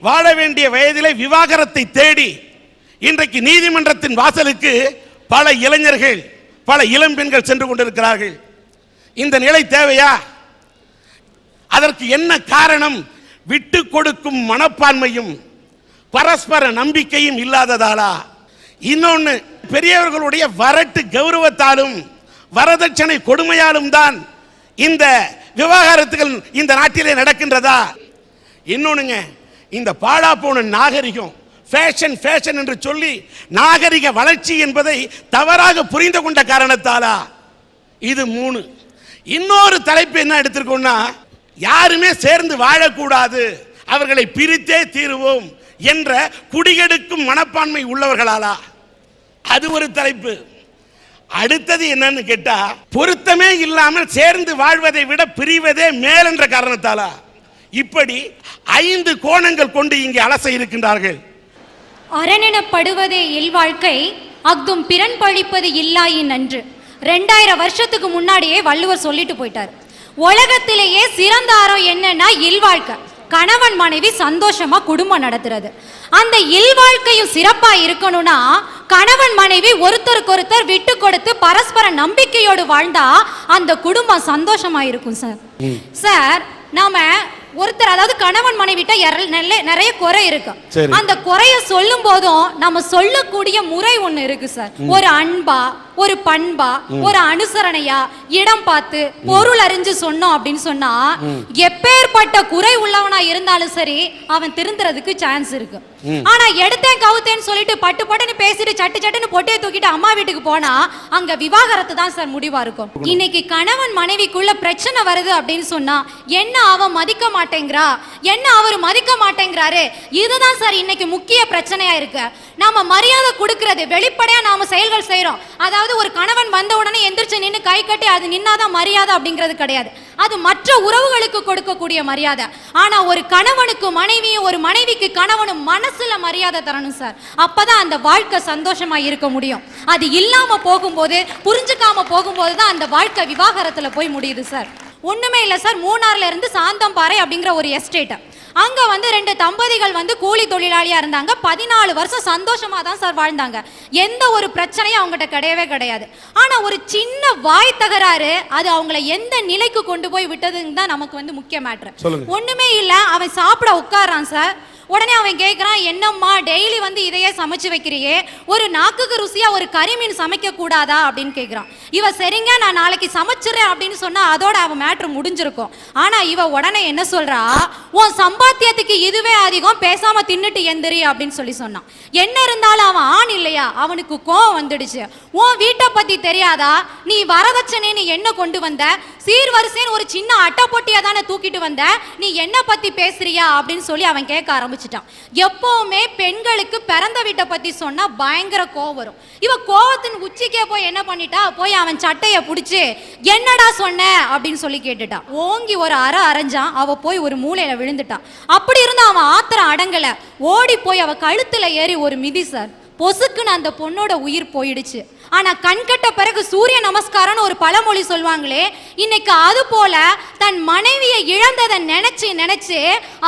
வாழ வேண்டிய வயதிலே விவாகரத்தை தேடி இன்றைக்கு நீதிமன்றத்தின் வாசலுக்கு பல இளைஞர்கள், பல இளம் பெண்கள் சென்று கொண்டிருக்கிறார்கள். இந்த நிலை தேவையா? அதற்கு என்ன காரணம்? விட்டு கொடுக்கும் மனப்பான்மையும் பரஸ்பர நம்பிக்கையும் இல்லாததாலா? இன்னொன்னு, பெரியவர்களுடைய வரட்டு கௌரவத்தாலும் வரதட்சணை கொடுமையாலும் தான் இந்த விவாகரத்துகள் இந்த நாட்டிலே நடக்கின்றதா? இன்னொன்னுங்க, இந்த பாழா போன நாகரிகம், ஃபேஷன் ஃபேஷன் என்று சொல்லி நாகரிக வளர்ச்சி என்பதை தவறாக புரிந்து கொண்ட காரணத்தாலா? இது 3. இன்னொரு தலைப்பு என்ன எடுத்திருக்கோம்னா, யாருமே சேர்ந்து வாழக்கூடாது, அவர்களை பிரித்தே தீருவோம் என்ற குடிகெடுக்கும் மனப்பான்மை உள்ளவர்களாலா? அது ஒரு தலைப்பு. அடுத்தது என்னன்னு கேட்டா, பொருத்தமே இல்லாமல் சேர்ந்து வாழ்வதை விட பிரிவதே மேல் என்ற காரணத்தாலா? இப்படி 5 கோணங்கள் கொண்டு இங்கே அலச இருக்கின்றார்கள். அரணெனப்படுவதே இல்வாழ்க்கை, அஃதும் பிறன் பழிப்பது இல்லாயின் நன்று. 2000 வருஷத்துக்கு முன்னாடியே வள்ளுவர் சொல்லிட்டு போயிட்டார். உலகத்திலேயே சிறந்த அறம் என்னன்னா இல்வாழ்க்கை. கணவன் மனைவி சந்தோஷமா குடும்பம் நடத்துறது. அந்த இல்வாழ்க்கையும் சிறப்பா இருக்கணும்னா கணவன் மனைவி ஒருத்தருக்கொருத்தர் விட்டு கொடுத்து பரஸ்பர நம்பிக்கையோடு வாழ்ந்தா அந்த குடும்பம் சந்தோஷமா இருக்கும் சார். சார், நாம ஒருத்தர், அதாவது கணவன் மனைவிட்ட நிறைய குறை இருக்கு. அந்த குறைய சொல்லும் போதும் நம்ம சொல்லக்கூடிய முறை ஒண்ணு இருக்கு சார். ஒரு அன்பா, ஒரு பண்பா, ஒரு அனுசரணையா, இடம் பார்த்து பொருள் அறிஞ்சு சொன்னோம் அப்படின்னு சொன்னா எப்பேற்பட்ட குறை உள்ளவனா இருந்தாலும் சரி அவன் திருந்துறதுக்கு சான்ஸ் இருக்கு. ஆனா எடுத்தேன் கவுத்தேன்னு சொல்லிட்டு பட்டு பட்டுன்னு பேசிட்டு சட்டு சட்டுன்னு பொட்டையை தூக்கிட்டு அம்மா வீட்டுக்கு போனா அங்க விவாகரத்து தான் சார் முடிவா இருக்கும். இன்னைக்கு கணவன் மனைவிக்குள்ள பிரச்சனை வருது அப்படின்னு சொன்னா என்ன அவன் மதிக்க மாட்டேங்கிறா, என்ன அவர் மதிக்க மாட்டேங்கிறாரு, இதுதான் சார் இன்னைக்கு முக்கிய பிரச்சனையா இருக்கு. நாம மரியாதை கொடுக்கறது, வெளிப்படையா நாம செயல்கள் செய்யறோம். அதாவது ஒரு கணவன் வந்த உடனே எந்திரிச்சு நின்று கை கட்டி அது நின்னாதான் மரியாதை அப்படிங்கிறது கிடையாது. அது மற்ற உறவுகளுக்கு கொடுக்கக்கூடிய மரியாதை. ஆனா ஒரு கணவனுக்கு மனைவியும், ஒரு மனைவிக்கு கணவனும் மனசுல மரியாதை தரணும் சார். அப்பதான் அந்த வாழ்க்கை சந்தோஷமா இருக்க முடியும். அது இல்லாம போகும்போது, புரிஞ்சுக்காம போகும்போது தான் அந்த வாழ்க்கை விவாகரத்துல போய் முடியுது சார். ஒண்ணுமே இல்லை சார், மூணார்ல இருந்து சாந்தம்பாறை அப்படிங்கிற ஒரு எஸ்டேட், அங்க 2 தம்பதிகள் கூலி தொழிலாளியா இருந்தாங்க. 14 வருஷம் சந்தோஷமா தான் சார் வாழ்ந்தாங்க. எந்த ஒரு பிரச்சனையும் அவங்ககிட்ட கிடையவே கிடையாது. ஆனா ஒரு சின்ன வாய் தகராறு அது அவங்களை எந்த நிலைக்கு கொண்டு போய் விட்டதுன்னு தான் நமக்கு முக்கிய மேட்ரு. ஒண்ணுமே இல்ல, அவன் சாப்பிட உட்காரான் சார். உடனே அவன் கேட்குறான், என்னம்மா டெய்லி இதையே சமைச்சு வைக்கிறியே, ஒரு நாக்குக்கு ருசியா ஒரு கறிமீன் சமைக்க கூடாதா அப்படின்னு கேட்குறான். இவ சரிங்க நான் நாளைக்கு சமைச்சிடறேன் அப்படின்னு சொன்னா அதோட அவன் மேட்ரு முடிஞ்சிருக்கும். ஆனா இவ உடனே என்ன சொல்றா, உன் சம்பாத்தியத்துக்கு இதுவே அதிகம், பேசாம தின்னுட்டு எந்திரி அப்படின்னு சொன்னான். என்ன இருந்தாலும் அவன் ஆண் இல்லையா, அவனுக்கு கோவம் வந்துடுச்சு. உன் வீட்டை பத்தி தெரியாதா, நீ வரதட்சணைன்னு என்ன கொண்டு வந்த, சீர்வரிசைன்னு ஒரு சின்ன அட்டை பொட்டியா தானே தூக்கிட்டு வந்த, நீ என்ன பத்தி பேசுறியா அப்படின்னு சொல்லி அவன் கேட்க ஆரம்பிச்சிட்டான். எப்பவுமே பெண்களுக்கு பிறந்த வீட்டை பத்தி சொன்னா பயங்கர கோவம் வரும். இவ கோவத்தின் உச்சிக்கே போய் என்ன பண்ணிட்டா, போய் அவன் சட்டையை பிடிச்சு என்னடா சொன்ன அப்படின்னு சொல்லி கேட்டுட்டான். ஓங்கி ஒரு அரைஞ்சான். அவ போய் ஒரு மூலையில விழுந்துட்டான். அப்படி இருந்து அவன் ஆத்திரம் அடங்கல, ஓடி போய் அவ கழுத்துல ஏறி ஒரு மிதி சார். பொசுக்குன்னு அந்த பொண்ணோட உயிர் போயிடுச்சு. ஆனா கண்கட்ட பிறகு சூரிய நமஸ்காரம்னு ஒரு பழமொழி சொல்வாங்களே, இன்னைக்கு அது போல தன் மனைவியை இழந்ததை நினைச்சு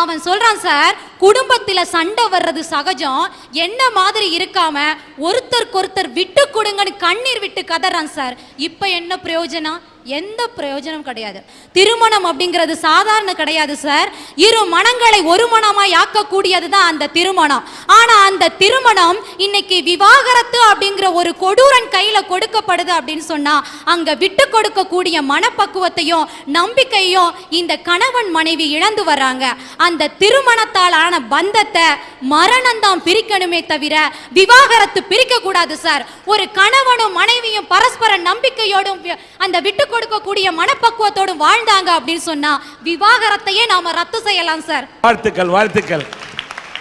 அவன் சொல்றான் சார், குடும்பத்துல சண்டை வர்றது சகஜம், என்ன மாதிரி இருக்காம ஒருத்தருக்கொருத்தர் விட்டு கொடுங்கன்னு கண்ணீர் விட்டு கதறான் சார். இப்ப என்ன பிரயோஜனம்? எந்த பிரயோஜனம் கிடையாது. திருமணம் அப்படிங்கிறது சாதாரண கிடையாது சார். இரு மனங்களை ஒரு மனமாய் ஆக்கக்கூடியது தான் அந்த திருமணம். ஆனா அந்த திருமணம் இன்னைக்கு விவாகரத்து அப்படிங்கிற ஒரு கொடூரன் கையில கொடுக்கப்படுது அப்படின்னு சொன்னா அங்க விட்டு கொடுக்கக்கூடிய மனப்பக்குவத்தையும் நம்பிக்கையும் இந்த கணவன் மனைவி இழந்து வர்றாங்க. அந்த திருமணத்தால் ஆன பந்தத்தை மரணம்தான் பிரிக்கணுமே தவிர விவாகரத்து பிரிக்க கூடாது சார். ஒரு கணவனும் மனைவியும் பரஸ்பர நம்பிக்கையோடும் அந்த விட்டு கொடுக்கக்கூடிய மனப்பக்குவத்தோடு வாழ்ந்தாங்க அப்படின்னு சொன்னா விவாகரத்தையே நாம ரத்து செய்யலாம் சார். வாழ்த்துக்கள், வாழ்த்துக்கள்.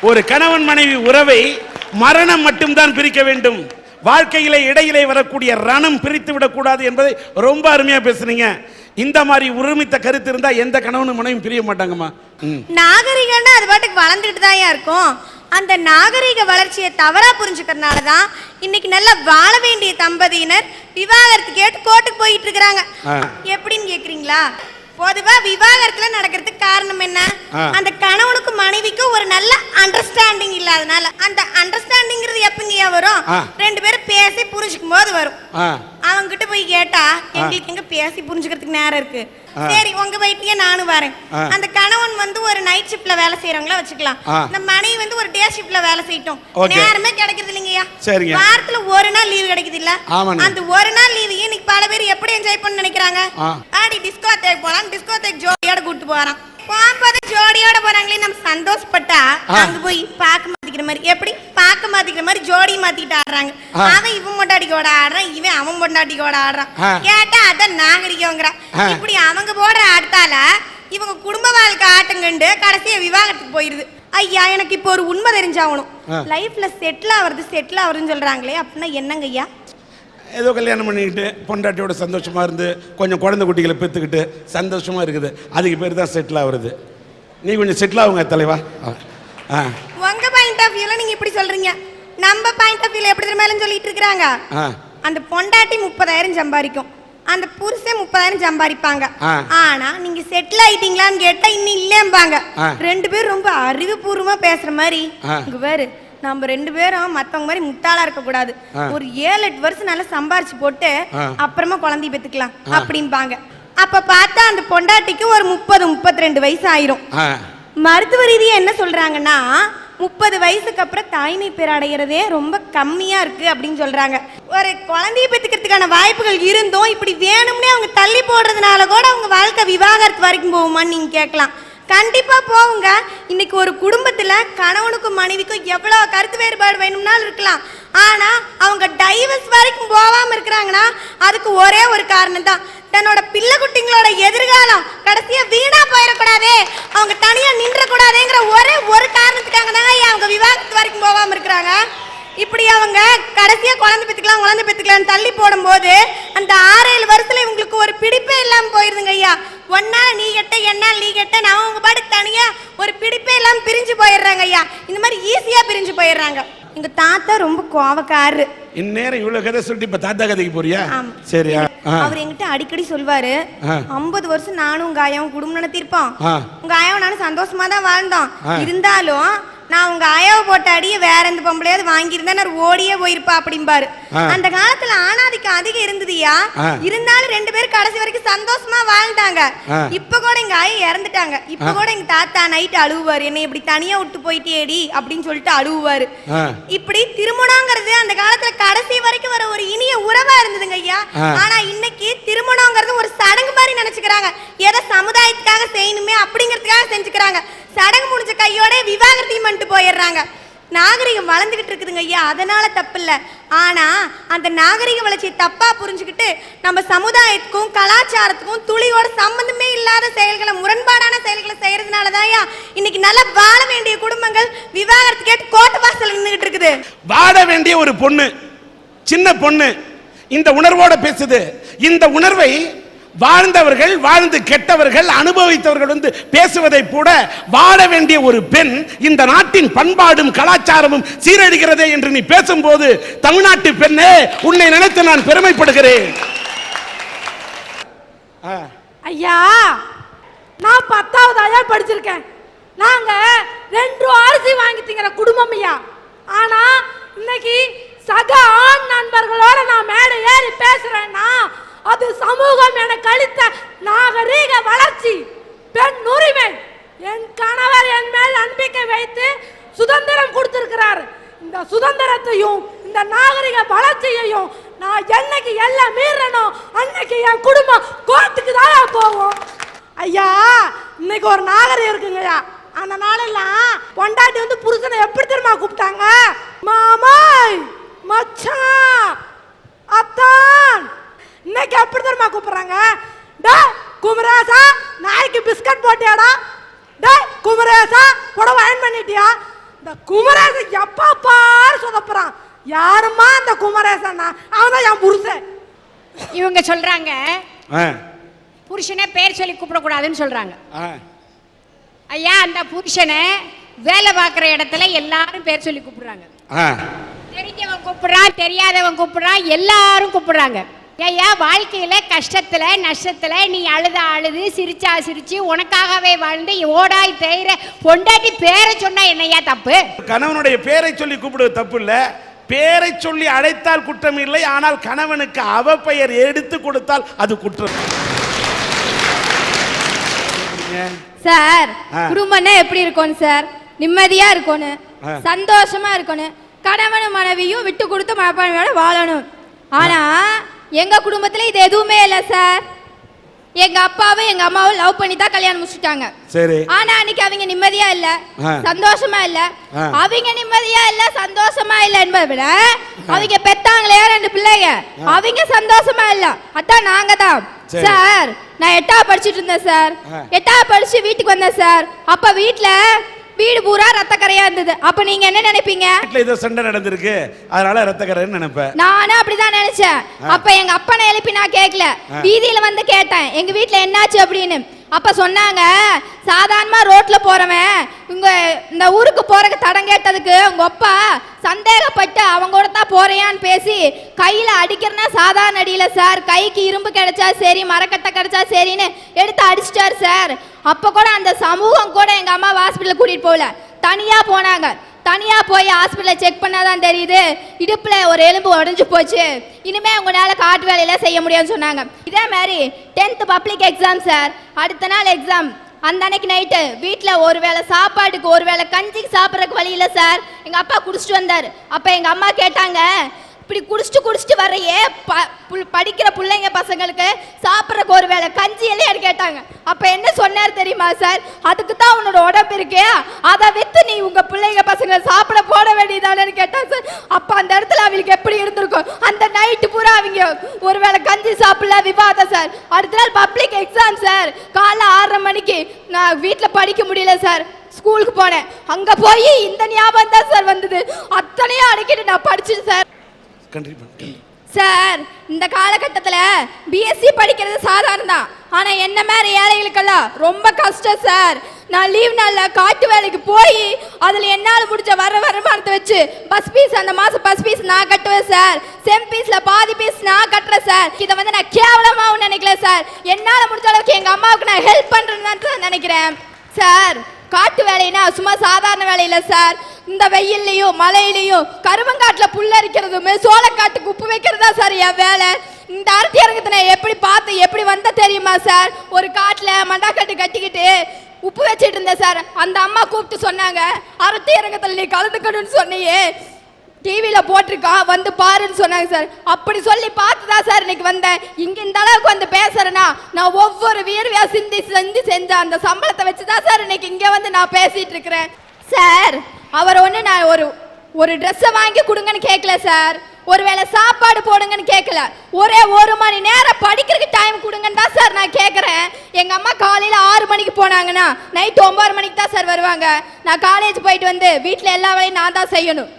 ஒரு கணவன் மனைவி உறவை மரணம் மட்டும்தான் பிரிக்க வேண்டும். வாழ்க்கையில இடையிலே வரக்கூடிய ரணம் பிரித்து விடக்கூடாது என்பதை ரொம்ப அருமையா பேசுறீங்க. இந்த மாதிரி உரிமைத்த கருத்து இருந்தா எந்த கணவனும் மனைவியும் பிரிய மாட்டாங்கம்மா. நாகரிகம்னா அது பாட்டுக்கு வளர்ந்துட்டு தான் இருக்கும். அந்த நாகரிக வளர்ச்சியை தவறா புரிஞ்சுக்கிறதுனால தான் இன்னைக்கு நல்லா வாழ வேண்டிய தம்பதியினர் விவாகரத்து கேட்டு கோர்ட்டுக்கு போயிட்டு இருக்கிறாங்க. எப்படின்னு கேக்குறீங்களா? பொதுவா விவாகரத்துல நடக்கிறதுக்கு காரணம் என்ன? அந்த கணவனுக்கும் மனைவிக்கும் ஒரு நல்ல அண்டர்ஸ்டாண்டிங் இல்லாதனால. அந்த அண்டர்ஸ்டாண்டிங்கிறது எப்பங்கயா வரும்? ரெண்டு பேரும் பேசி புரிஞ்சுக்கும் போது வரும். அவங்க கிட்ட போய் கேட்டா எங்களுக்கு எங்க பேசி புரிஞ்சுக்கிறதுக்கு நேரம் இருக்கு. சரி உங்க வீட்டுலயே நானும் வரேன். அந்த கணவன் வந்து ஒரு நைட் ஷிப்ட்ல வேலை செய்யறவங்கள வச்சுக்கலாம். இந்த மனைவி வந்து ஒரு டே ஷிப்ட்ல வேலை செய்யட்டும். நேரமே கிடைக்கிறது இல்லைங்கய்யா. வாரத்துல ஒரு நாள் லீவு கிடைக்குது இல்ல? அந்த ஒரு நாள் லீவு இன்னைக்கு பல பேர் எப்படி என்ஜாய் பண்ண நினைக்கிறாங்க? ஆடி டிஸ்கோதேக் போலாம், டிஸ்கோதேக் ஜோடியோட கூட்டு போறான். போகும்போது ஜோடியோட போறாங்களே நம்ம சந்தோஷப்பட்டா அங்க போய் பார்க்க மாத்திக்கிற மாதிரி எப்படி பார்க்க மாத்திக்கிற மாதிரி ஜோடி மாத்திட்டு ஆடுறாங்க. அவன் இவன் பொண்டாட்டிக்கோட ஆடுறான், இவன் அவன் பொண்டாட்டிக்கோட ஆடுறான். கேட்டா அதான் நாகரிகங்கிறான். இப்படி அவங்க போடுற ஆட்டால இவங்க குடும்ப வாழ்க்கை ஆட்டம் கண்டு கடைசியா விவாகரத்துக்கு போயிருது. ஐயா எனக்கு இப்போ ஒரு உண்மை தெரிஞ்சாகணும். லைஃப்ல செட்டில் ஆகுறதுன்னு சொல்றாங்களே அப்படின்னா என்னங்க ஐயா? ஏதோ கல்யாணம் பண்ணிக்கிட்டு பொண்டாட்டியோட சந்தோஷமா இருந்து கொஞ்சம் குழந்தை குட்டிகளை பெற்றுக்கிட்டு சந்தோஷமா இருக்குது, அதுக்கு பேர் தான் செட்டில் ஆகுறது. நீ கொஞ்சம் செட்டில் ஆகுங்க தலைவா. உங்க பாயிண்ட் ஆஃப் வியூல நீங்க இப்படி சொல்றீங்க, நம்ம பாயிண்ட் ஆஃப் வியூல எப்படி தெரியுமான்னு சொல்லிட்டு இருக்காங்க. அந்த பொண்டாட்டி 30,000 சம்பாதிக்கும், அந்த புருஷன் 30,000 சம்பாதிப்பாங்க. ஆனா நீங்க செட்டில் ஆயிட்டீங்களான்னு கேட்டா இன்னும் இல்லம்பாங்க. ரெண்டு பேரும் ரொம்ப அறிவுபூர்வமா பேசுற மாதிரி. இங்க வேறு நம்ம ரெண்டு பேரும் மத்தவங்க மாதிரி முட்டாளா இருக்க கூடாது. ஒரு 7-8 வருஷம் நல்லா சம்பாரிச்சு போட்டு அப்புறமா குழந்தை பெத்துக்கலாம் அப்படிம்பாங்க. அப்ப பார்த்தா அந்த பொண்டாட்டிக்கு ஒரு 30-32 வயசு ஆயிரும். மருத்துவ ரீதியா என்ன சொல்றாங்கன்னா 30 வயசுக்கு அப்புறம் தாய்மை பேர் அடைகிறதே ரொம்ப கம்மியா இருக்கு அப்படின்னு சொல்றாங்க. ஒரு குழந்தைய பெத்துக்கிறதுக்கான வாய்ப்புகள் இருந்தும் இப்படி வேணும்னே அவங்க தள்ளி போடுறதுனால கூட அவங்க வாழ்க்கை விவாகரத்து வரைக்கும் போகுமான்னு நீங்க கேட்கலாம். கண்டிப்பா போவுங்க. இன்னைக்கு ஒரு குடும்பத்துல கணவனுக்கும் மனைவிக்கும் எவ்வளவு கருத்து வேறுபாடு வேணும்னாலும் இருக்கலாம். ஆனா அவங்க டைவர்ஸ் வரைக்கும் போகாம இருக்கிறாங்கன்னா அதுக்கு ஒரே ஒரு காரணம் தான், தன்னோட பிள்ளை குட்டிங்களோட எதிர்காலம் கடைசியா வீணா போயிடக்கூடாதே, அவங்க தனியா நின்ற கூடாதுங்கிற ஒரே ஒரு காரணத்துக்காக தான் அவங்க விவாகரத்து வரைக்கும் போகாம இருக்கிறாங்க. இப்படி அவங்க கடைசியா குழந்தை பெத்துக்கலாம் தள்ளி போடும் போது அந்த 6-7 வருஷத்துல இவங்களுக்கு ஒரு பிடிப்பே இல்லாம போயிருதுங்க ஐயா. ஒன்னால நீ கெட்ட என்னால் நீ கெட்ட நான் அவங்க பாட்டுக்கு தனியா ஒரு பிடிப்பே இல்லாம பிரிஞ்சு போயிடுறாங்க ஐயா. இந்த மாதிரி ஈஸியா பிரிஞ்சு போயிடுறாங்க. எங்க தாத்தா ரொம்ப கோவக்காரரு. இந்நேரம் இவ்வளவு கதை சொல்லிட்டு இப்ப தாத்தா கதைக்கு போறியா? சரியா? அவர் என்கிட்ட அடிக்கடி சொல்வாரு, 50 வருஷம் நானும் உங்க ஆயாவும் குடும்பம் நடத்திருப்போம், உங்க ஆயாவும் நானும் சந்தோஷமா தான் வாழ்ந்தோம், இருந்தாலும் நான் உங்க ஆயாவை போட்ட அடிய வேற எந்த பொம்பளையாவது வாங்கியிருந்தா நான் ஓடியே போயிருப்பா அப்படிம்பாரு. அந்த காலத்துல ஆணாதிக்கம் அதிகம் இருந்ததுயா, இருந்தாலும் ரெண்டு பேரும் கடைசி வரைக்கும் சந்தோஷமா வாழ்ந்தாங்க. இப்ப கூட எங்க ஆயா இறந்துட்டாங்க. இப்ப கூட எங்க தாத்தா நைட்டு அழுவாரு, என்னை இப்படி தனியா விட்டு போயிட்டேடி அப்படின்னு சொல்லிட்டு அழுவாரு. இப்படி திருமணங்கிறது அந்த காலத்துல கடைசி வரைக்கும் வர ஒரு இனிய உறவா இருந்ததுங்க ஐயா. ஆனா இன்னைக்கு திருமணங்கிறது ஒரு சடங்கு மாதிரி நினைச்சுக்கிறாங்க. எதை சமுதாயத்துக்காக செய்யணுமே அப்படிங்கிறதுக்காக செஞ்சுக்கிறாங்க. சடங்கு முடிஞ்ச கையோட விவாகரத்தையும் பண்ணிட்டு போயிடுறாங்க. நாகரிகம் வளர்ந்துகிட்டு இருக்குதுங்க ஐயா, அதனால தப்பு இல்லை. ஆனா அந்த நாகரிக வளர்ச்சியை தப்பா புரிஞ்சுக்கிட்டு நம்ம சமுதாயத்துக்கும் கலாச்சாரத்துக்கும் துளியோட சம்பந்தமே இல்லாத செயல்களை, முரண்பாடான செயல்களை செய்யறதுனாலதான் இன்னைக்கு நல்லா வாழ வேண்டிய குடும்பங்கள் விவாகரத்து கேட்டு கோட்டை வாசல் நின்றுகிட்டு இருக்குது. வாழ வேண்டிய ஒரு பொண்ணு, சின்ன பொண்ணு இந்த உணர்வோட பேசுது. இந்த உணர்வை வாழ்ந்தவர்கள், வாழ்ந்து கெட்டவர்கள், அனுபவித்தவர்கள் வந்து பேசுவதை கூட வாழ வேண்டிய ஒரு பெண் இந்த நாட்டின் பண்பாடும் கலாச்சாரமும் சீரழிகிறதே என்று நீ பேசும்போது தமிழ்நாட்டு பெண்ணே உன்னை நினைத்து நான் பெருமைப்படுகிறேன். ஐயா நான் 10வது ஐயா படிச்சிருக்கேன். நாங்க 2 அரிசி வாங்கி திங்கிற குடும்பம் ஐயா. ஆனா இன்னைக்கு சக ஆண் நண்பர்களோட நான் மேடை ஏறி பேசுறேன்னா அது சமூகம் எனக்கு அளித்த நாகரீக வளர்ச்சி, பெண் உரிமை. என் கணவர் என் மேல் நம்பிக்கை வைத்து சுதந்திரம் கொடுத்திருக்கிறார். இந்த சுதந்திரத்தையும் இந்த நாகரிக வளர்ச்சியையும் நான் என்னைக்கு எல்லாம் மீறணும் அன்னைக்கு என் குடும்பம் கோர்ட்டுக்கு தான் போவோம். ஐயா இன்னைக்கு ஒரு நாகரிகம் இருக்குங்கய்யா. அந்த நாளெல்லாம் பொண்டாட்டி வந்து புருஷனை எப்படி தெரியுமா கூப்பிட்டாங்க? மாமாய், மச்சான், அத்தான். இன்னைக்கு எப்படி தெரியுமா கூப்பிடுறாங்க? டே குமரேசா நாய்க்கு பிஸ்கட் போட்டியாடா, டே குமரேசா புடவை அயன் பண்ணிட்டியா. இந்த குமரேசன் எப்ப பாரு சொதப்புறான். யாருமா அந்த குமரேசன்? அவன் என் புருஷன். இவங்க சொல்றாங்க புருஷனை பேர் சொல்லி கூப்பிடக்கூடாதுன்னு சொல்றாங்க. ஐயா அந்த புருஷனை வேலை பார்க்குற இடத்துல எல்லாரும் பேர் சொல்லி கூப்பிடுறாங்க. தெரிஞ்சவன் கூப்பிடுறான், தெரியாதவன் கூப்பிடுறான், எல்லாரும் கூப்பிடுறாங்க. ஐயா வாழ்க்கையில கஷ்டத்துல நஷ்டத்துல நீ அழுது சிரிச்சு உனக்காகவே வாழ்ந்து ஓடாய் தேயிற பொண்டாட்டி பேரை சொன்னா என்னையா தப்பு? கணவனுடைய பேரை சொல்லி கூப்பிடுவது தப்பு இல்ல, பேரை சொல்லி அழைத்தால் குற்றம் இல்லை. ஆனால் கணவனுக்கு அவ பெயர் எடுத்து கொடுத்தால் அது குற்றம். சார் குடும்பம்னா எப்படி இருக்கணும் சார்? நிம்மதியா இருக்கணும், சந்தோஷமா இருக்கணும், கணவனும் மனைவியும் விட்டு கொடுத்து மனப்பான்மையோட வாழணும். ஆனா எங்க குடும்பத்துல இது எதுவுமே இல்ல சார். எங்க அப்பாவும் எங்க அம்மாவும் லவ் பண்ணி தான் கல்யாணம் முடிச்சுட்டாங்க. சரி. ஆனா அன்னைக்கு அவங்க நிம்மதியா இல்ல, சந்தோஷமா இல்ல. அவங்க நிம்மதியா இல்ல, சந்தோஷமா இல்ல என்பதை விட அவங்க பெத்தாங்களே 2 பிள்ளைங்க, அவங்க சந்தோஷமா இல்ல. அதான் நாங்க தான் சார். நான் 8ஆவது படிச்சுட்டு இருந்தேன் சார். 8ஆவது படிச்சு வீட்டுக்கு வந்தேன் சார். அப்ப வீடு பூரா ரத்த கரையா இருந்தது. அப்ப நீங்க என்ன நினைப்பீங்க? வீட்ல ஏதோ சண்டை நடந்திருக்கு அதனால ரத்த கரைன்னு நினைப்பேன். நானும் அப்படிதான் நினைச்சேன். அப்ப எங்க அப்பனை எழுப்பி நான் கேட்கல, வீதியில வந்து கேட்டேன் எங்க வீட்ல என்னாச்சு அப்படின்னு. அப்ப சொன்னாங்க, சாதாரணமா ரோட்ல போறவன் இந்த ஊருக்கு போறதுக்கு தடம் கேட்டதுக்கு உங்க அப்பா சந்தேகப்பட்டு அவங்க கூட தான் போறியான்னு பேசி கையில அடிக்கிறனா சாதாரண அடியில சார், கைக்கு இரும்பு கிடைச்சா சரி மரக்கட்டை கிடைச்சா சரின்னு எடுத்து அடிச்சிட்டாரு சார். அப்ப கூட அந்த சமூகம் கூட எங்க அம்மா ஹாஸ்பிட்டல் கூட்டிட்டு போகல, தனியா போனாங்க. தனியா போய் ஹாஸ்பிட்டல் செக் பண்ணாதான் தெரியுது இடுப்புல ஒரு எலும்பு உடைஞ்சு போச்சு, இனிமே உங்களால காட்டு வேலையில செய்ய முடியும்னு சொன்னாங்க. இதே மாதிரி 10th பப்ளிக் எக்ஸாம் சார். அடுத்த நாள் எக்ஸாம். அந்த அன்னைக்கு நைட்டு வீட்டில் ஒரு வேளை சாப்பாட்டுக்கு ஒரு வேளை கஞ்சிக்கு சாப்பிட்றதுக்கு வழி இல்லை சார். எங்கள் அப்பா குடிச்சிட்டு வந்தார். அப்போ எங்கள் அம்மா கேட்டாங்க, இப்படி குடிச்சிட்டு வரையே படிக்கிற பிள்ளைங்க பசங்களுக்கு சாப்பிட்றதுக்கு ஒரு வேளை கஞ்சி இல்லையான்னு கேட்டாங்க. அப்போ என்ன சொன்னார் தெரியுமா சார்? அதுக்கு தான் உன்னோட உடம்பு இருக்கே, அதை விற்று நீ உங்கள் பிள்ளைங்க பசங்களை சாப்பிட போட வேண்டியதானு கேட்டாங்க சார். அப்போ அந்த இடத்துல அவங்களுக்கு எப்படி இருந்திருக்கும்? அந்த நைட்டு பூரா அவங்க ஒரு வேளை கஞ்சி சாப்பிடல, விவாதம் சார். அடுத்த நாள் பப்ளிக் எக்ஸாம் சார். காலைல 6:30 மணிக்கு நான் வீட்டில் படிக்க முடியல சார், ஸ்கூலுக்கு போனேன். அங்கே போய் இந்த ஞாபகம் தான் சார் வந்தது. அத்தனையும் அடக்கிட்டு நான் படிச்சேன் சார். சார் இந்த காலகட்டத்தில் பிஎஸ்சி படிக்கிறது சாதாரணம் தான். ஆனால் என்ன மாதிரி ஏழைகளுக்கெல்லாம் ரொம்ப கஷ்டம் சார். நான் லீவ் நாளில் காட்டு வேலைக்கு போய் அதில் என்னால் முடிஞ்ச வருமானத்தை வச்சு பஸ் ஃபீஸ், அந்த மாதம் பஸ் ஃபீஸ் நான் கட்டுவேன் சார். செம் ஃபீஸில் பாதி ஃபீஸ் நான் கட்டுறேன் சார். இதை வந்து நான் கேவலமாகவும் நினைக்கல சார். என்னால் முடிஞ்ச அளவுக்கு எங்கள் அம்மாவுக்கு நான் ஹெல்ப் பண்ணுறேன்னு தான் நினைக்கிறேன் சார். காட்டு வேலைன்னா சும்மா சாதாரண வேலையில சார். இந்த வெயில்லையும் மழையிலையும் கருவங்காட்டில் புல் அரிக்கிறதுமே சோளக்காட்டுக்கு உப்பு வைக்கிறதா சார் என் வேலை. இந்த அரட்டி இறங்கத்தை நான் எப்படி வந்த தெரியுமா சார்? ஒரு காட்டில் மண்டாக்கட்டு கட்டிக்கிட்டு உப்பு வச்சுட்டு இருந்தேன் சார். அந்த அம்மா கூப்பிட்டு சொன்னாங்க, அரட்டி இறங்கத்தில் நீ கலந்துக்கணும்னு சொன்னியே, டிவியில் போட்டிருக்கான் வந்து பாருன்னு சொன்னாங்க சார். அப்படி சொல்லி பார்த்து தான் சார் இன்னைக்கு வந்தேன். இங்கே இந்த அளவுக்கு வந்து பேசுறேன்னா நான் ஒவ்வொரு வீர்வையா சிந்தி செஞ்ச அந்த சம்பளத்தை வச்சு தான் சார் இன்னைக்கு இங்கே வந்து நான் பேசிட்டு இருக்கிறேன் சார். அவர் ஒன்று நான் ஒரு ட்ரெஸ்ஸை வாங்கி கொடுங்கன்னு கேட்கல சார், ஒருவேளை சாப்பாடு போடுங்கன்னு கேட்கல, ஒரே 1 மணி நேரம் படிக்கிறதுக்கு டைம் கொடுங்கன்னு தான் சார் நான் கேட்குறேன். எங்கள் அம்மா காலையில் 6 மணிக்கு போனாங்கன்னா நைட்டு 9 மணிக்கு தான் சார் வருவாங்க. நான் காலேஜ் போயிட்டு வந்து வீட்டில் எல்லா வேலையும் நான் தான் செய்யணும்.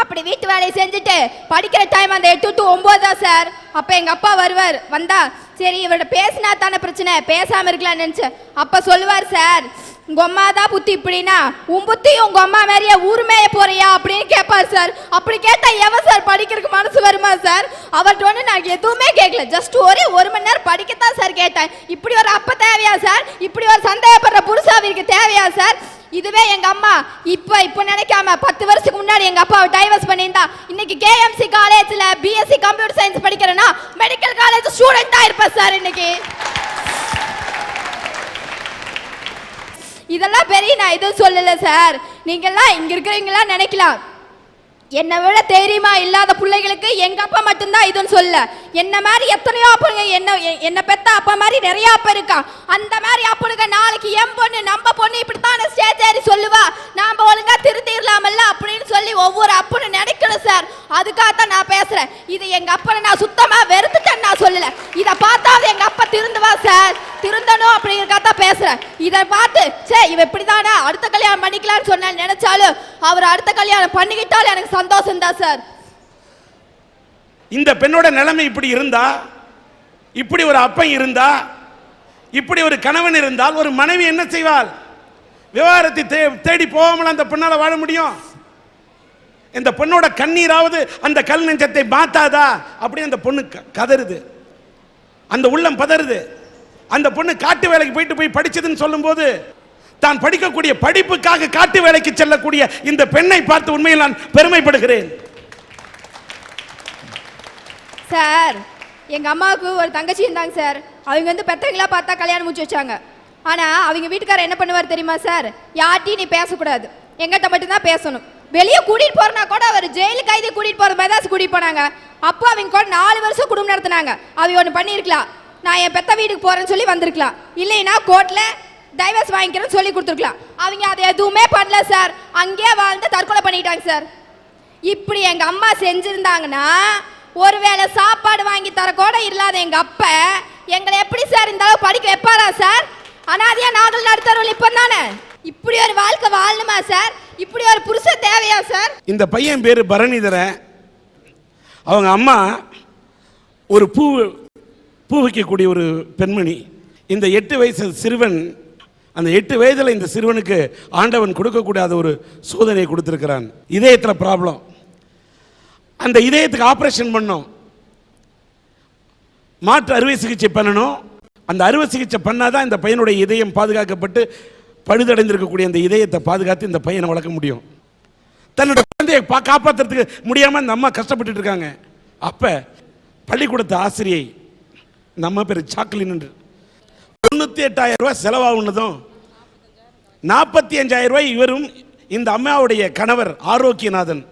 அப்படி வீட்டு வேலையை செஞ்சுட்டு படிக்கிற டைம் அந்த 8 to 9 தான் சார். அப்போ எங்கள் அப்பா வருவார். வந்தா சரி இவர்கிட்ட பேசினா தானே பிரச்சனை, பேசாமல் இருக்கலாம்னு நினச்சேன். அப்போ சொல்லுவார் சார், உங்கள் அம்மா தான் புத்தி இப்படின்னா உன் புத்தி உங்கள் அம்மா மாதிரியே ஊருமேய போறியா அப்படின்னு கேட்பார் சார். அப்படி கேட்டால் எவன் சார் படிக்கிறதுக்கு மனசு வருமா சார்? அவர்கிட்ட ஒன்று நான் எதுவுமே கேட்கல, ஜஸ்ட் ஒரே 1 மணி நேரம் படிக்கத்தான் சார் கேட்டேன். இப்படி ஒரு அப்பா தேவையா சார்? இப்படி ஒரு சந்தேகப்படுற புருஷாவிற்கு தேவையா சார்? இதுவே எங்க அம்மா இப்போ நினைக்காம 10 வருஷத்துக்கு முன்னாடி எங்க அப்பாவை டைவர்ஸ் பண்ணியிருந்தா இன்னைக்கு கேஎம்சி காலேஜ்ல பிஎஸ்சி கம்ப்யூட்டர் சயின்ஸ் படிக்கிறேன்னா மெடிக்கல் காலேஜ் ஸ்டூடெண்டா இருப்பேன் சார் இன்னைக்கு. இதெல்லாம் பெரிய நான் எதுவும் சொல்லல சார். நீங்கெல்லாம் இங்க இருக்கிறவங்களா நினைக்கலாம், என்னை விட தைரியமா இல்லாத பிள்ளைகளுக்கு எங்க அப்பா மட்டும்தான் இதுன்னு சொல்ல. என்ன மாதிரி எத்தனையோ அப்பனுங்க என்ன பெத்த அப்பா மாதிரி நிறைய அப்பா இருக்கா. அந்த மாதிரி அப்பனுங்க நாளைக்கு என் பொண்ணு நம்ம பொண்ணு இப்படித்தான் ஸ்டேஜ் ஏறி சொல்லுவா, நாம ஒழுங்கா திருத்திடலாமல்ல அப்படின்னு சொல்லி ஒவ்வொரு அப்பனும் நினைக்கணும் சார். அதுக்காகத்தான் நான் பேசுறேன். இது எங்க அப்பனை நான் சுத்தமா வெறுத்துட்டேன்னு நான் சொல்லல. இதை பார்த்தாவது எங்க அப்பா திருந்துவா சார், திருந்தணும் அப்படிங்கிறக்காகத்தான் பேசுறேன். இதை பார்த்து சே இவ இப்படிதானா அடுத்த கல்யாணம் பண்ணிக்கலாம்னு சொன்ன நினைச்சாலும் அவர் அடுத்த கல்யாணம் பண்ணிக்கிட்டாலும் எனக்கு சந்தோஷம் தான் சார். இந்த பெண்ணோட நிலைமை இப்படி இருந்தா, இப்படி ஒரு அப்பன் இருந்தா, இப்படி ஒரு கணவன் இருந்தால் ஒரு மனைவி என்ன செய்வாள்? விவாகரத்தை தேடி போகாமல் அந்த பெண்ணால வாழ முடியும்? இந்த பொண்ணோட கண்ணீராவது அந்த கல் நெஞ்சத்தை மாத்தாதா அப்படின்னு அந்த பொண்ணு கதறுது, அந்த உள்ளம் பதறுது. அந்த பொண்ணு காட்டு வேலைக்கு போய் படிச்சதுன்னு சொல்லும்போது தான் படிக்கக்கூடிய படிப்புக்காக காட்டு வேலைக்கு செல்லக்கூடிய இந்த பெண்ணை பார்த்து உண்மையில் நான் பெருமைப்படுகிறேன். சார், எங்க அம்மாவுக்கு ஒரு தங்கச்சி இருந்தாங்க சார். அவங்க வந்து பெத்தவங்களா பார்த்தா கல்யாணம் முடிச்சு வச்சாங்க. ஆனா அவங்க வீட்டுக்காரர் என்ன பண்ணுவார் தெரியுமா சார்? யார்ட்டையும் நீ பேசக்கூடாது, எங்கிட்ட மட்டும்தான் பேசணும். வெளியே கூட்டிட்டு போறனா கூட அவர் ஜெயிலு கைது கூட்டிட்டு போற மாதிரி தான் கூட்டிட்டு போனாங்க. அப்போ அவங்க கூட 4 வருஷம் குடும்பம் நடத்தினாங்க. அவங்க ஒன்று பண்ணியிருக்கலாம், நான் என் பெத்த வீட்டுக்கு போறேன்னு சொல்லி வந்திருக்கலாம், இல்லைன்னா கோர்ட்ல டைவர்ஸ் வாங்கிக்கிறேன்னு சொல்லி கொடுத்துருக்கலாம். அவங்க அதை எதுவுமே பண்ணல சார், அங்கேயே வாழ்ந்து தற்கொலை பண்ணிட்டாங்க சார். இப்படி எங்க அம்மா செஞ்சிருந்தாங்கன்னா ஒருவேளை சாப்பாடு வாங்கி தர கூட இல்லாத எங்க அப்ப எங்களை எப்படி சார் இந்த அளவு படிக்க வைப்பாரா சார்? அனாதையா நாங்கள் நடத்துறோம் இப்போ தானே. இப்படி ஒரு வாழ்க்கை வாழணுமா சார்? இப்படி ஒரு புருஷன் தேவையா சார்? இந்த பையன் பேரு பரணிதரன். அவங்க அம்மா ஒரு பூ வைக்கக்கூடிய ஒரு பெண்மணி. இந்த 8 வயசு சிறுவன், அந்த 8 வயதில் இந்த சிறுவனுக்கு ஆண்டவன் கொடுக்கக்கூடாத ஒரு சோதனையை கொடுத்திருக்கிறான். இதயத்தில் ப்ராப்ளம். அந்த இதயத்துக்கு ஆப்ரேஷன் பண்ணோம், மாற்று அறுவை சிகிச்சை பண்ணணும். அந்த அறுவை சிகிச்சை பண்ணாதான் இந்த பையனுடைய இதயம் பாதுகாக்கப்பட்டு பழுதடைந்திருக்கக்கூடிய அந்த இதயத்தை பாதுகாத்து இந்த பையனை வளர்க்க முடியும். தன்னுடைய குழந்தையை காப்பாற்றுறதுக்கு முடியாமல் இந்த அம்மா கஷ்டப்பட்டு இருக்காங்க. அப்போ பள்ளிக்கூடத்து ஆசிரியை நம்ம பேர் சாக்லின் 98,000 ரூபாய் செலவாகுனதும் 45,000 ரூபாய் இவரும் இந்த அம்மாவுடைய கணவர் ஆரோக்கியநாதன்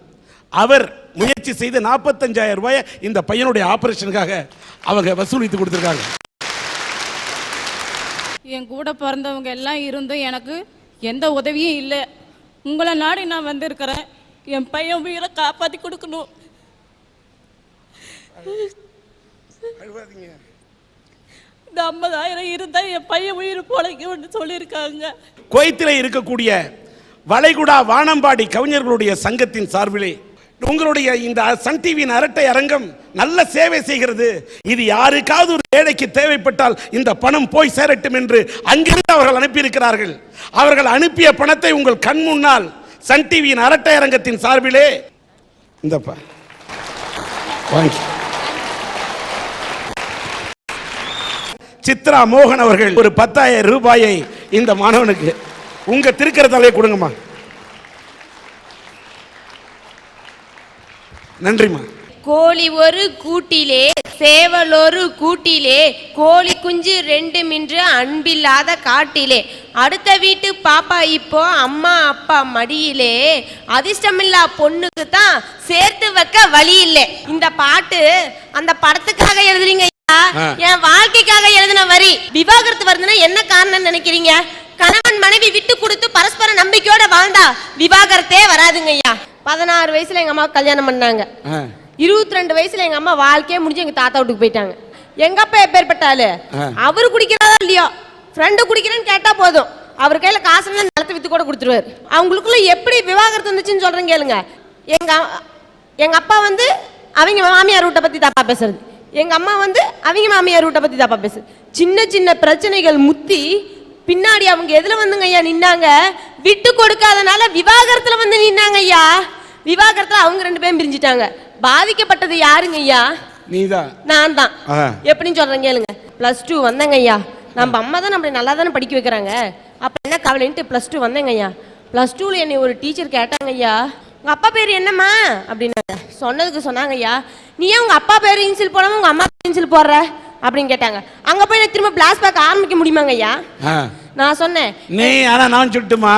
அவர் முயற்சி செய்து 45,000 ரூபாயை இந்த பையனுடைய ஆபரேஷனுக்காக அவங்க வசூலித்து கொடுத்துருக்காங்க. என் கூட பிறந்தவங்க எல்லாம் இருந்தும் எனக்கு எந்த உதவியும் இல்லை. உங்களை நாடி நான் வந்திருக்கிறேன். என் பையன் உயிரை காப்பாற்றி கொடுக்கணும். இந்த 50,000 இருந்தால் என் பையன் உயிர் பொழைக்கும்னு சொல்லியிருக்காங்க. குவைத்தில் இருக்கக்கூடிய வளைகுடா வானம்பாடி கவிஞர்களுடைய சங்கத்தின் சார்பிலே உங்களுடைய இந்த சன் டிவியின் அரட்டை அரங்கம் நல்ல சேவை செய்கிறது. இது யாருக்காவது ஒரு ஏழைக்கு தேவைப்பட்டால் இந்த பணம் போய் சேரட்டும் என்று அங்கிருந்து அவர்கள் அனுப்பியிருக்கிறார்கள். அவர்கள் அனுப்பிய பணத்தை உங்கள் கண் முன்னால் சன் டிவியின் அரட்டை அரங்கத்தின் சார்பிலே இந்த சித்ரா மோகன் அவர்கள் ஒரு 10,000 ரூபாயை இந்த மாணவனுக்கு உங்க திருக்கரத்தாலே கொடுங்கம்மா. நன்றிம்மா. கோழி ஒரு கூட்டிலே சேவல் ஒரு கூட்டிலே கோழி குஞ்சு 2 மின்று அன்பில்லாத காட்டிலே அடுத்த வீட்டு பாப்பா இப்போ அம்மா அப்பா மடியிலே அதிர்ஷ்டமில்லா பொண்ணுக்கு தான் சேர்த்து வைக்க வழி இல்லை. இந்த பாட்டு அந்த படத்துக்காக எழுதுறீங்க, என் வாழ்க்கைக்காக எழுதின வரி. விவாகரத்து வருதுன்னா என்ன காரணம் நினைக்கிறீங்க? கணவன் மனைவி விட்டு கொடுத்து பரஸ்பர நம்பிக்கையோட வாழ்ந்தா விவாகரத்தே வராதுங்க ஐயா. 16 வயசுல எங்க அம்மா கல்யாணம் பண்ணாங்க. 22 வயசுல எங்க அம்மா வாழ்க்கையே முடிஞ்சு எங்க தாத்தா வீட்டுக்கு போயிட்டாங்க. எங்க அப்பா எப்பேற்பட்டாலு, அவரு குடிக்கிறதா இல்லையோ ஃப்ரெண்டு குடிக்கிறேன்னு கேட்டா போதும், அவர் கையில காசு நிலத்தை வித்து கூட கொடுத்துருவாரு. அவங்களுக்குள்ள எப்படி விவாகரத்து வந்துச்சுன்னு சொல்றேன் கேளுங்க. எங்க அப்பா வந்து அவங்க மாமியார் வீட்டை பத்தி தப்பா பேசுறது, எங்க அம்மா வந்து அவங்க மாமியார் வீட்டை பத்தி தப்பா பேசுறது. சின்ன சின்ன பிரச்சனைகள் முத்தி பின்னாடி அவங்க எதுல வந்துங்க ஐயா நின்னாங்க? விட்டு கொடுக்காதனால விவாகரத்துல வந்து நின்னாங்க ஐயா. விவாகரத்துல அவங்க 2 பேரும் பிரிஞ்சிட்டாங்க. பாதிக்கப்பட்டது யாருங்க ஐயா? நீதான். நான் தான். எப்படின்னு சொல்றேன் கேளுங்க. +2 வந்தேங்க ஐயா. நம்ம அம்மா தான் நம்மளை நல்லா தானே படிக்க வைக்கிறாங்க, அப்ப என்ன கவலைன்ட்டு +2 வந்தேங்க ஐயா. +2ல என்னை ஒரு டீச்சர் கேட்டாங்க ஐயா, உங்க அப்பா பேர் என்னம்மா அப்படின்னாங்க. சொன்னதுக்கு சொன்னாங்க ஐயா, நீ ஏன் உங்க அப்பா பேர் இன்சில் போடாம உங்க அம்மா இன்சில் போடுற அப்படின்னு கேட்டாங்க. அங்க போய் நான் திரும்ப பிளாஸ் பேக் ஆரம்பிக்க முடியுமாங்க ஐயா? நான் சொன்னேன், நீ ஆனா நான் சொல்லட்டுமா,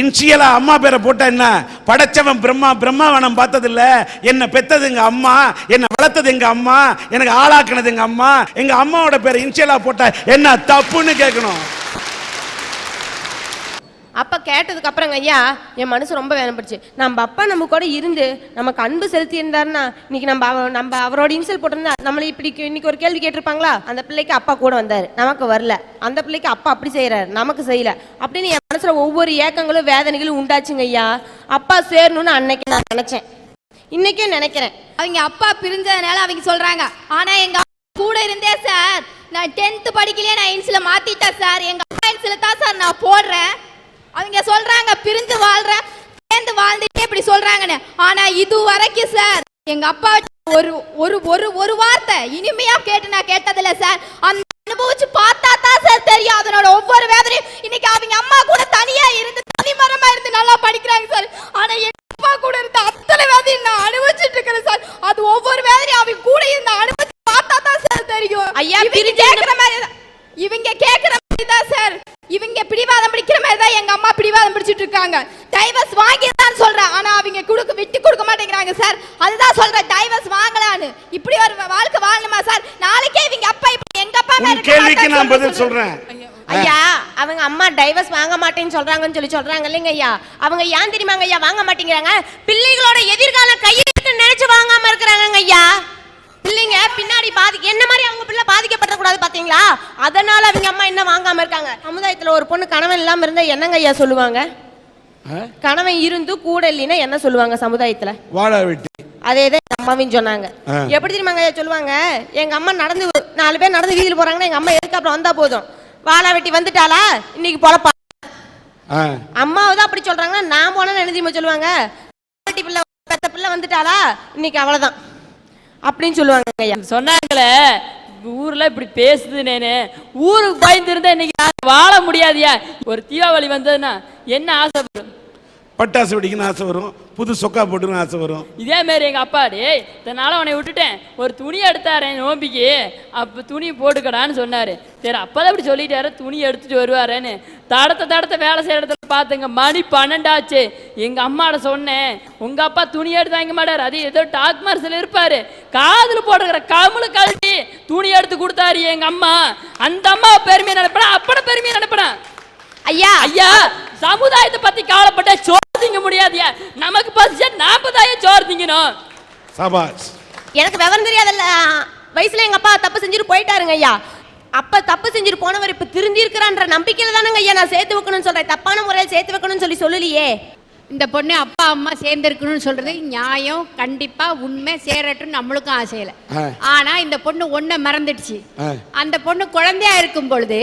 இன்சியலா அம்மா பேரை போட்டா என்ன? படைச்சவன் பிரம்மா, பிரம்மாவனம் பார்த்தது இல்ல, என்ன பெத்தது எங்க அம்மா, என்ன வளர்த்தது எங்க அம்மா, எனக்கு ஆளாக்குனது எங்க அம்மா. எங்க அம்மாவோட பேரை இன்சியலா போட்டா என்ன தப்புன்னு கேட்கணும். அப்ப கேட்டதுக்கு அப்புறங்க ஐயா என் மனசு ரொம்ப வேதனைப்பட்டுச்சு. நம்ம அப்பா நம்ம கூட இருந்து நமக்கு அன்பு செலுத்தி இருந்தாருன்னா இன்னைக்கு நம்ம அவரோட இன்சல் போட்டிருந்தா நம்மளை இப்படி இன்னைக்கு ஒரு கேள்வி கேட்டிருப்பாங்களா? அந்த பிள்ளைக்கு அப்பா கூட வந்தாரு, நமக்கு வரல. அந்த பிள்ளைக்கு அப்பா அப்படி செய்யறாரு, நமக்கு செய்யல அப்படின்னு என் மனசுல ஒவ்வொரு ஏக்கங்களும் வேதனைகளும் உண்டாச்சுங்க ஐயா. அப்பா சேரணும்னு அன்னைக்கு நான் நினைச்சேன், இன்னைக்கே நினைக்கிறேன். அவங்க அப்பா பிரிஞ்சதுனால அவங்க சொல்றாங்க, ஆனா எங்க கூட இருந்தே சார் நான் 10th படிக்கலையே நான் இன்சில மாத்திட்டேன் சார், எங்க அப்பா இன்சில தான் சார் நான் போடுறேன். அவங்க சொல்றாங்க பிரிஞ்சு வாழ்ற சேர்ந்து வாழ்ந்துட்டே இப்படி சொல்றாங்கன்னு. ஆனா இது வரைக்கும் சார் எங்க அப்பா ஒரு ஒரு ஒரு ஒரு வார்த்தை இனிமையா கேட்டு நான் கேட்டதில்ல சார். அந்த அனுபவிச்சு பார்த்தா தான் சார் தெரியும் அதனோட ஒவ்வொரு வேதனையும். இன்னைக்கு அவங்க அம்மா கூட தனியா இருந்து தனிமரமா இருந்து நல்லா படிக்கிறாங்க சார். ஆனா எங்க அப்பா கூட இருந்த அத்தனை வேதனையும் நான் அனுபவிச்சுட்டு இருக்கிறேன் சார். அது ஒவ்வொரு வேதனையும் அவங்க கூட இருந்த அனுபவிச்சு பார்த்தா தான் சார் தெரியும். ஐயா கேட்கிற மாதிரி இவங்க கேட்கிற மாதிரி தான் சார் இவங்க பிடிவாதம் பிடிக்கிற மாதிரி தான் எங்க அம்மா பிடிவாதம் பிடிச்சிட்டு இருக்காங்க. டைவர்ஸ் வாங்கிதான் சொல்றேன், ஆனா அவங்க விட்டு கொடுக்க மாட்டேங்கிறாங்க சார். அதுதான் சொல்றேன் டைவர்ஸ் வாங்கலான்னு. இப்படி ஒரு வாழ்க்கை வாழணுமா சார்? நாளைக்கே இவங்க அப்பா இப்ப எங்க அப்பா மேல கேள்விக்கு நான் பதில் சொல்றேன். ஐயா அவங்க அம்மா டைவர்ஸ் வாங்க மாட்டேன்னு சொல்றாங்கன்னு சொல்றாங்க இல்லைங்க ஐயா. அவங்க ஏன் தெரியுமாங்க ஐயா வாங்க மாட்டேங்கிறாங்க? பிள்ளைகளோட எதிர்காலம் கையில நினைச்சு வாங்காம இருக்கிறாங்க ஐயா. பிள்ளைங்க பின்னாடி என்ன மாதிரி அவங்க பிள்ளை பாதிக்கப்படக்கூடாது பாத்தீங்களா? அதனால அவங்க அம்மா என்ன வாங்காம இருக்காங்க. சமுதாயத்துல ஒரு பொண்ணு கணவன் இல்லாம இருந்தா என்னங்க ஐயா சொல்லுவாங்க? கணவன் இருந்து கூட இல்லைன்னா என்ன சொல்லுவாங்க சமுதாயத்துல? வாழ வெட்டி. அதேதான் அம்மாவின்னு சொன்னாங்க. எப்படி தெரியுமாங்க ஐயா சொல்லுவாங்க? எங்க அம்மா நடந்து 4 பேர் நடந்து வீதியில் போறாங்கன்னா எங்க அம்மா எதுக்கு அப்புறம் வந்தா போதும். வாழா வெட்டி வந்துட்டாளா இன்னைக்கு பொழப்பா. அம்மாவதான் அப்படி சொல்றாங்கன்னா நான் போனா என்ன சொல்லுவாங்க? பிள்ளை பெத்த பிள்ளை வந்துட்டாளா இன்னைக்கு அவ்வளவுதான் அப்படின்னு சொல்லுவாங்க ஐயா. சொன்னாங்களே ஊர்ல இப்படி பேசுது. நேனு ஊருக்கு பயந்து இருந்தா இன்னைக்கு வாழ முடியாதியா. ஒரு தீபாவளி வந்ததுன்னா என்ன ஆசைப்படும்? பட்டாசு வெடிக்கணும்னு ஆசை வரும், புது சொக்கா போட்டுன்னு ஆசை வரும். இதே மாதிரி எங்க அப்பாடி இதனால அவனை விட்டுட்டேன். ஒரு துணி எடுத்தாரு நோம்பிக்கு, அப்ப துணி போட்டுக்கடான்னு சொன்னாரு. சரி அப்பதான் அப்படி சொல்லிட்டாரு துணி எடுத்துட்டு வருவாருன்னு. தடத்த வேலை செய்யற இடத்துல பாத்துங்க மணி 12 ஆச்சு. எங்க அம்மாட சொன்னேன் உங்க அப்பா துணி எடுத்து வாங்க மாட்டாரு, அது ஏதோ டாக் மார்சல் இருப்பாரு, காதுல போடுகிற கமுளு கழட்டி துணி எடுத்து கொடுத்தாரு எங்க அம்மா. அந்த அம்மா பெருமையை நினைப்பேன், அப்பட பெருமையை நினைப்பேன். ஐயா ஐயா சமுதாயத்தை பத்தி கவலைப்பட்ட சோறு திங்க முடியாதியா. நமக்கு பசிச்சா 40 சோறு திங்கணும். சபாஷ். எனக்கு விவரம் தெரியாதல்ல வயசுல எங்க அப்பா தப்பு செஞ்சுட்டு போயிட்டாருங்க ஐயா. அப்ப தப்பு செஞ்சுட்டு போனவர் இப்ப திருந்தி இருக்கிறான்ற நம்பிக்கையில தானங்க ஐயா நான் சேர்த்து வைக்கணும்னு சொல்றேன். தப்பான முறையில் சேர்த்து வைக்கணும்னு சொல்லலையே. இந்த பொண்ணு அப்பா அம்மா சேர்ந்துருக்கணும்னு சொல்றது நியாயம், கண்டிப்பா உண்மை, சேரட்டும் நம்மளுக்கும் ஆசை இல்லை. ஆனா இந்த பொண்ணு ஒன்ன மறந்துடுச்சு. அந்த பொண்ணு குழந்தையா இருக்கும் பொழுது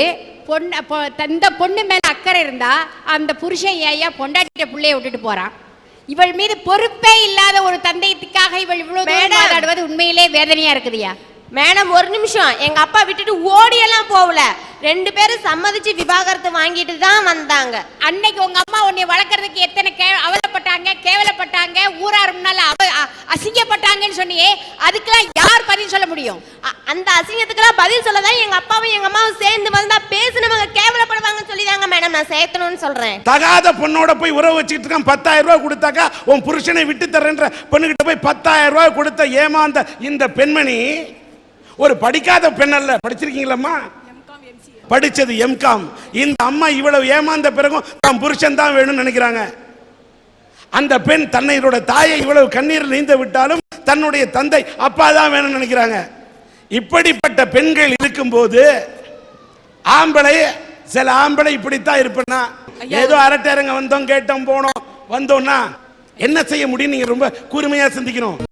இந்த பொண்ணு மேல அக்கறை இருந்தா அந்த புருஷன் ஏயா பொண்டாட்டிட்ட பிள்ளைய விட்டுட்டு போறான். இவள் மீது பொறுப்பே இல்லாத ஒரு தந்தையத்துக்காக இவள் இவ்வளவு ஆடுவது உண்மையிலே வேதனையா இருக்குதுயா. மேடம் ஒரு நிமிஷம், எங்க அப்பா விட்டுட்டு ஓடியெல்லாம் போகல. 2 பேரும் சம்மதிச்சு விவாகரத்து வாங்கிட்டு தான் வந்தாங்க. அன்னைக்கு உங்க அம்மா உன்னை வளர்க்கறதுக்கு எத்தனை அவலப்பட்டாங்க, கேவலப்பட்டாங்க, ஊரார் முன்னால அசிங்கப்பட்டாங்கன்னு சொன்னியே, அதுக்கெல்லாம் யார் பதில் சொல்ல முடியும்? அந்த அசிங்கத்துக்கெல்லாம் பதில் சொல்லதான் எங்க அப்பாவும் எங்க அம்மாவும் சேர்ந்து வந்தா பேசுனவங்க கேவலப்படுவாங்கன்னு சொல்லிதாங்க மேடம் நான் சேர்த்தணும்னு சொல்றேன். தகாத பொண்ணோட போய் உறவு வச்சுக்கிட்டு இருக்கான். 10,000 ரூபாய் கொடுத்தாக்கா உன் புருஷனை விட்டு தரேன்ற பொண்ணுகிட்ட போய் 10,000 ரூபாய் கொடுத்த ஏமாந்த இந்த பெண்மணி ஒரு படிக்காத பெண் அல்ல. படிச்சிருக்கீங்களா? படிச்சது எம்காம். இந்த அம்மா இவ்வளவு ஏமாந்த பிறகும் தன் புருஷன் தான் வேணும்னு நினைக்கிறாங்க. அந்த பெண் தன்னையோட தாயை இவ்வளவு கண்ணீர் நீந்த விட்டாலும் தன்னுடைய தந்தை அப்பா தான் வேணும்னு நினைக்கிறாங்க. இப்படிப்பட்ட பெண்கள் இருக்கும்போது சில ஆம்பளை இப்படித்தான் இருப்பேன்னா ஏதோ அரட்டரங்க வந்தோம் கேட்டோம் போனோம் வந்தோம்னா என்ன செய்ய முடியும்? நீங்க ரொம்ப கூர்மையா சிந்திக்கணும்.